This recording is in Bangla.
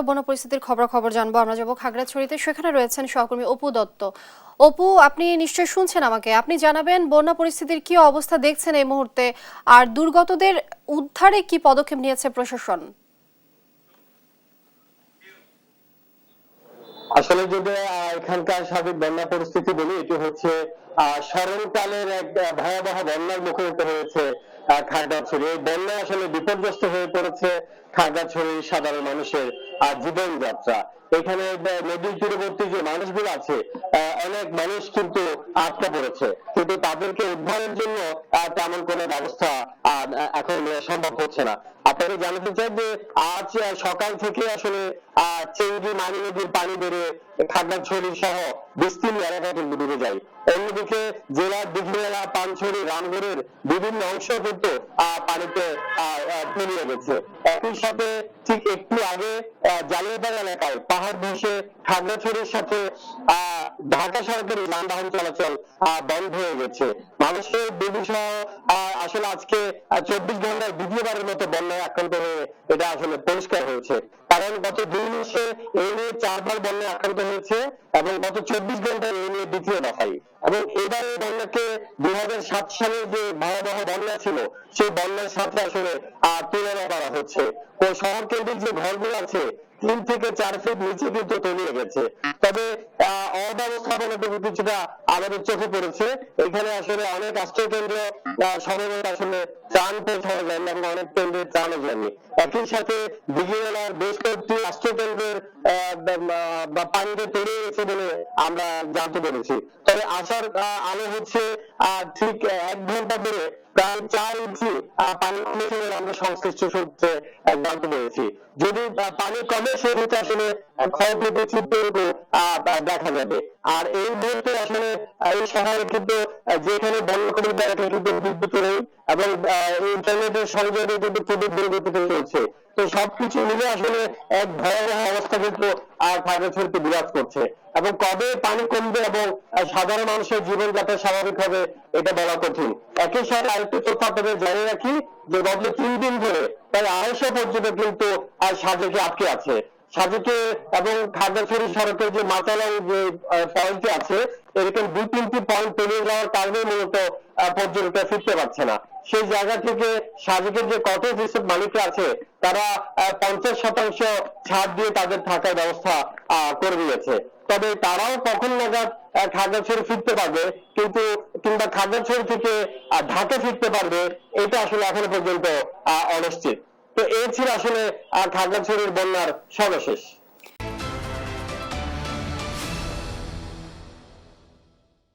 বন্য পরিস্থিতির খবর জানবো। আমরা যাব খাগড়াছড়িতে, সেখানে রয়েছেন সহকর্মী অপু দত্ত। অপু, আপনি নিশ্চয়ই শুনছেন আমাকে। আপনি জানাবেন বন্যা পরিস্থিতির কি অবস্থা দেখছেন এই মুহূর্তে, আর দুর্গতদের উদ্ধারে কি পদক্ষেপ নিয়েছে প্রশাসন? আসলে যদি এখানকার সার্বিক বন্যা পরিস্থিতি বলি, এটি হচ্ছে স্মরণকালের এক ভয়াবহ বন্যার মুখোমুখি হয়েছে খাগড়াছড়ি। এই বন্যা আসলে বিপর্যস্ত হয়ে পড়েছে খাগড়াছড়ির সাধারণ মানুষের জীবনযাত্রা। এখানে নদীর তীরবর্তী যে মানুষগুলো আছে, অনেক মানুষ কিন্তু আটকা পড়েছে, কিন্তু তাদেরকে উদ্ধারের জন্য তেমন কোনো ব্যবস্থা এখন সম্ভব হচ্ছে না। আপনাকে জানাতে চাই যে আজ সকাল থেকে আসলে চেঙ্গি মানি নদীর পানি বেড়ে খাগড়াছড়ি সহ বিস্তীর্ণ এলাকা কিন্তু ডুবে যায়। অন্যদিকে জেলার দিঘিনালা, পানছড়ি, রামগড়ের বিভিন্ন অংশ কিন্তু পানিতে তলিয়ে গেছে। একই সাথে ঠিক একটু আগে জালিয়াবাগ এলাকায় পাহাড় ধসে খাগড়াছড়ির সাথে ঢাকা সড়কের যানবাহন চলাচল বন্ধ হয়ে গেছে। মানুষের দুর্বিষহ আসলে আজকে 24 ঘন্টায় দ্বিতীয়বারের মতো বন্যায় আক্রান্ত হয়ে এটা আসলে পরিষ্কার হয়েছে। কারণ গত 2 মাসে এই নিয়ে 4বার বন্যায় আক্রান্ত হয়েছে এবং গত 24 ঘন্টায় এই নিয়ে দ্বিতীয় দফায়। এবং এবারে বন্যাকে 2007 সালে যে ভয়াবহ বন্যা ছিল সেই বন্যার সাথে আসলে তুলনা করা হচ্ছে। তো শহর কেন্দ্রিক যে ঘরগুলো আছে 3 থেকে 4 ফিট নিচে কিন্তু তলিয়ে গেছে। তবে অব্যবস্থাপনাতে কিছুটা আমাদের চোখে পড়েছে। এখানে আসলে অনেক আশ্রয় কেন্দ্র সমবেত আসলে ত্রাণ পৌঁছানো যায়নি এবং অনেক কেন্দ্রে ত্রাণও যায়নি। একই সাথে দিঘিনালার বেশ কয়েকটি আশ্রয় কেন্দ্রের পানিতে তলিয়ে গেছে বলে আমরা জানতে পেরেছি। তবে আসার আলো হচ্ছে ঠিক 1 ঘন্টা ধরে প্রায় 4 ইঞ্চি পানি কমেছে বলে আমরা সংশ্লিষ্ট সূত্রে জানতে পেরেছি। যদি পানি কমে সেক্ষেত্রে আসলে ক্ষয়ক্ষতি চিত্রটুকু দেখা যাবে। আর এই মুহূর্তে আসলে এই শহরে কিন্তু যেখানে বন্যা কবলিত এলাকায় কিন্তু বিদ্যুৎ নেই এবং ইন্টারনেটের সংযোগে কিন্তু খুবই দুর্গতিতে চলছে। তো সবকিছু মিলে আসলে এক ভয়াবহ অবস্থা কিন্তু খাগড়াছড়িতে বিরাজ করছে। এবং কবে পানি কমবে এবং সাধারণ মানুষের জীবনযাত্রা স্বাভাবিক হবে এটা বলা কঠিন। একই সাথে আরেকটি তথ্য আপনাদের জানিয়ে রাখি যে গত 3 দিন ধরে প্রায় 250 পর্যটক কিন্তু সাজেকে আটকে আছে। সাজেকে এবং খাগড়াছড়ি সড়কের যে মাচালা যে পয়েন্টটি আছে, এরকম 2-3টি পয়েন্ট তলিয়ে যাওয়ার কারণে মূলত পর্যটকরা ফিরতে পারছে না। সেই জায়গা থেকে সাজেকের যে কটেজ রিসোর্ট মালিকরা আছে তারা 50% ছাড় দিয়ে তাদের থাকার ব্যবস্থা করে দিয়েছে। তবে তারাও কখন নাগাদ খাগড়াছড়ি ফিরতে পারবে কিন্তু কিংবা খাগড়াছড়ি থেকে ঢাকা ফিরতে পারবে এটা আসলে এখনো পর্যন্ত অনিশ্চিত। তো এই ছিল আসলে খাগড়াছড়ির বন্যার সর্বশেষ।